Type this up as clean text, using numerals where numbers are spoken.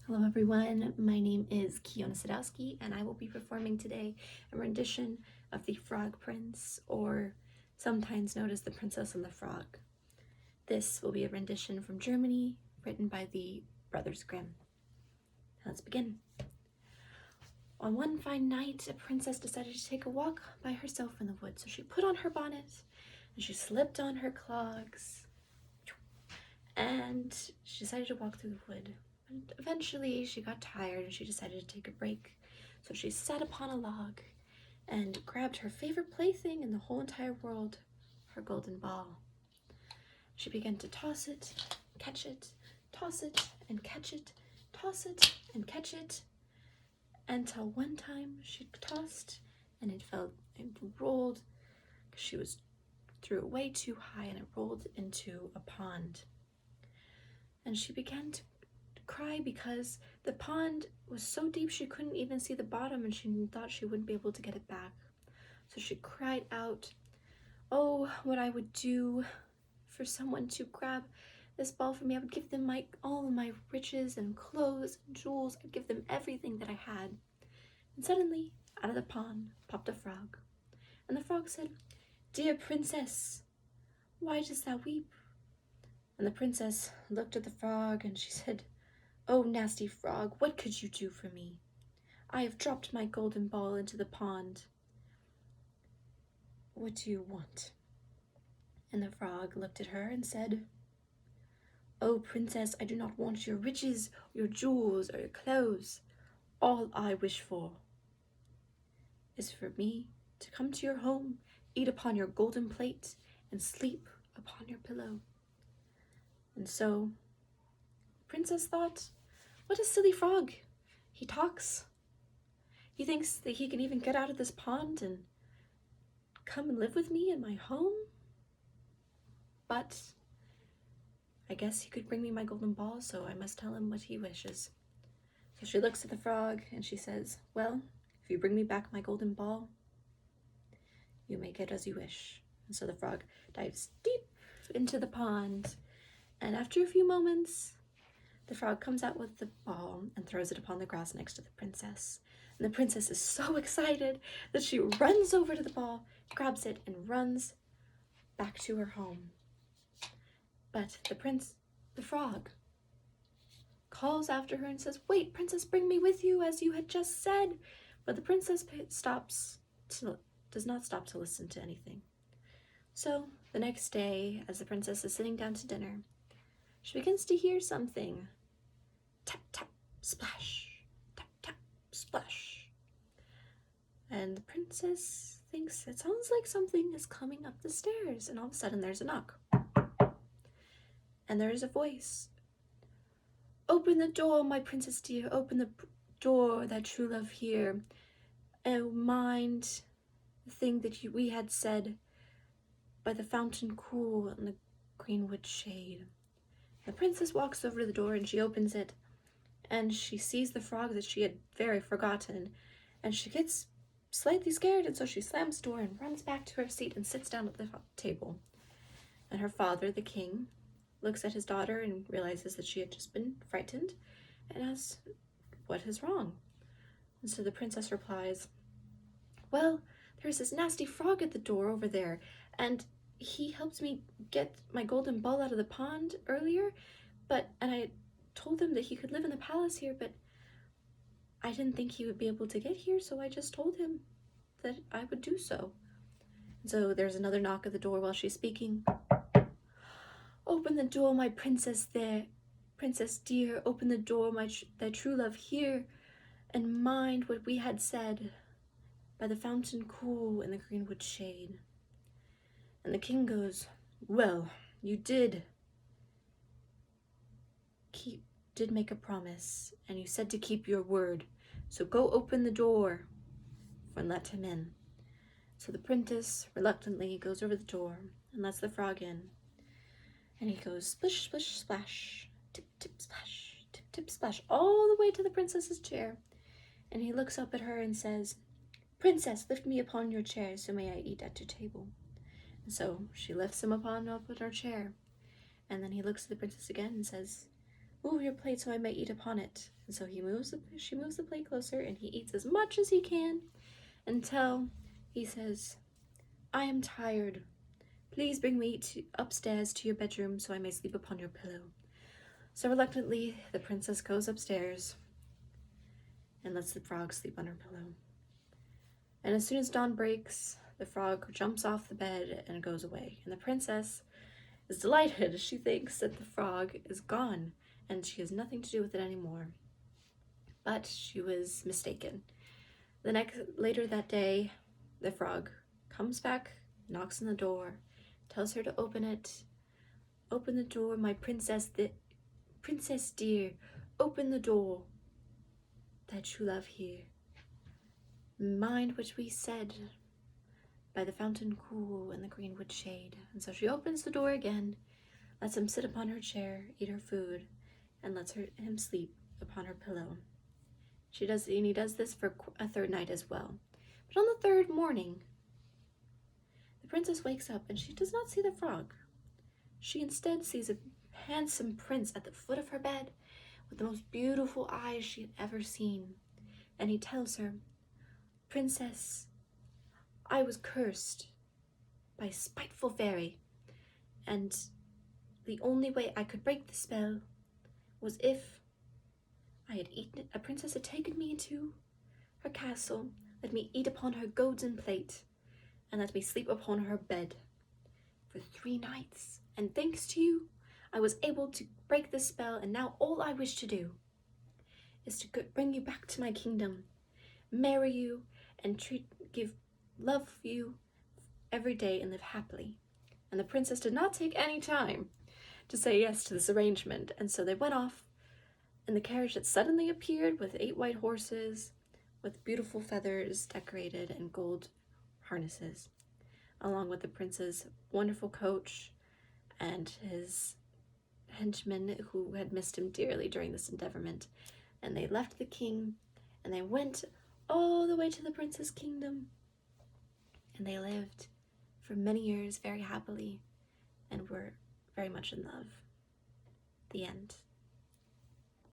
Hello everyone, my name is Kiona Sadowski and I will be performing today a rendition of The Frog Prince, or sometimes known as The Princess and the Frog. This will be a rendition from Germany, written by the Brothers Grimm. Let's begin. On one fine night, a princess decided to take a walk by herself in the woods, so she put on her bonnet and she slipped on her clogs and she decided to walk through the wood. And eventually she got tired and she decided to take a break. So she sat upon a log and grabbed her favorite plaything in the whole entire world, her golden ball. She began to toss it, catch it, toss it, and catch it, toss it, and catch it, until one time she tossed and it rolled, because she threw it way too high, and it rolled into a pond. And she began to cry because the pond was so deep she couldn't even see the bottom, and she thought she wouldn't be able to get it back. So she cried out, "Oh, what I would do for someone to grab this ball for me. I would give them all of my riches and clothes and jewels. I'd give them everything that I had." And suddenly, out of the pond popped a frog. And the frog said, "Dear princess, why dost thou weep?" And the princess looked at the frog and she said, "Oh, nasty frog, what could you do for me? I have dropped my golden ball into the pond. What do you want?" And the frog looked at her and said, "Oh, princess, I do not want your riches, or your jewels, or your clothes. All I wish for is for me to come to your home, eat upon your golden plate, and sleep upon your pillow." And so the princess thought, "What a silly frog. He talks. He thinks that he can even get out of this pond and come and live with me in my home. But I guess he could bring me my golden ball, so I must tell him what he wishes." So she looks at the frog and she says, "Well, if you bring me back my golden ball, you may get as you wish." And so the frog dives deep into the pond, and after a few moments, the frog comes out with the ball and throws it upon the grass next to the princess. And the princess is so excited that she runs over to the ball, grabs it, and runs back to her home. But the frog, calls after her and says, "Wait, princess, bring me with you as you had just said." But the princess does not stop to listen to anything. So the next day, as the princess is sitting down to dinner, she begins to hear something. Tap, tap, splash, tap, tap, splash. And the princess thinks it sounds like something is coming up the stairs, and all of a sudden there's a knock. And there is a voice. "Open the door, my princess dear, open the door, thy true love here. Oh, mind the thing that we had said, by the fountain cool in the greenwood shade." The princess walks over to the door and she opens it, and she sees the frog that she had very forgotten, and she gets slightly scared, and so she slams the door and runs back to her seat and sits down at the table. And her father, the king, looks at his daughter and realizes that she had just been frightened and asks, "What is wrong?" And so the princess replies, "Well, there's this nasty frog at the door over there, and he helped me get my golden ball out of the pond earlier, and I told him that he could live in the palace here, but I didn't think he would be able to get here, so I just told him that I would do so." And so there's another knock at the door while she's speaking. "Open the door, my princess there. Princess dear, open the door, thy true love here, and mind what we had said, by the fountain cool in the greenwood shade." And the king goes, "Well, you did make a promise, and you said to keep your word, so go open the door and let him in." So the princess reluctantly goes over the door and lets the frog in, and he goes splish, splish, splash, tip, tip, splash, tip, tip, splash, all the way to the princess's chair. And he looks up at her and says, "Princess, lift me upon your chair, so may I eat at your table." And so she lifts him up on her chair, and then he looks at the princess again and says, Move your plate so I may eat upon it. And so she moves the plate closer, and he eats as much as he can until he says, I am tired. Please bring me upstairs to your bedroom so I may sleep upon your pillow. So reluctantly, the princess goes upstairs and lets the frog sleep on her pillow. And as soon as dawn breaks, the frog jumps off the bed and goes away. And the princess is delighted. She thinks that the frog is gone and she has nothing to do with it anymore. But she was mistaken. Later that day, the frog comes back, knocks on the door, tells her to open it. Open the door, my princess dear, open the door that you love here. Mind what we said by the fountain cool and the greenwood shade. And so she opens the door again, lets him sit upon her chair, eat her food, and lets him sleep upon her pillow. And he does this for a third night as well. But on the third morning, the princess wakes up and she does not see the frog. She instead sees a handsome prince at the foot of her bed with the most beautiful eyes she had ever seen. And he tells her, Princess, I was cursed by a spiteful fairy, and the only way I could break the spell was if I had eaten it. A princess had taken me into her castle, let me eat upon her golden plate, and let me sleep upon her bed for 3 nights. And thanks to you, I was able to break the spell, and now all I wish to do is to bring you back to my kingdom, marry you, and love you every day and live happily. And the princess did not take any time to say yes to this arrangement, and so they went off in the carriage that suddenly appeared with 8 white horses with beautiful feathers decorated and gold harnesses, along with the prince's wonderful coach and his henchmen who had missed him dearly during this endeavorment. And they left the king and they went all the way to the prince's kingdom, and they lived for many years very happily and were very much in love. The end.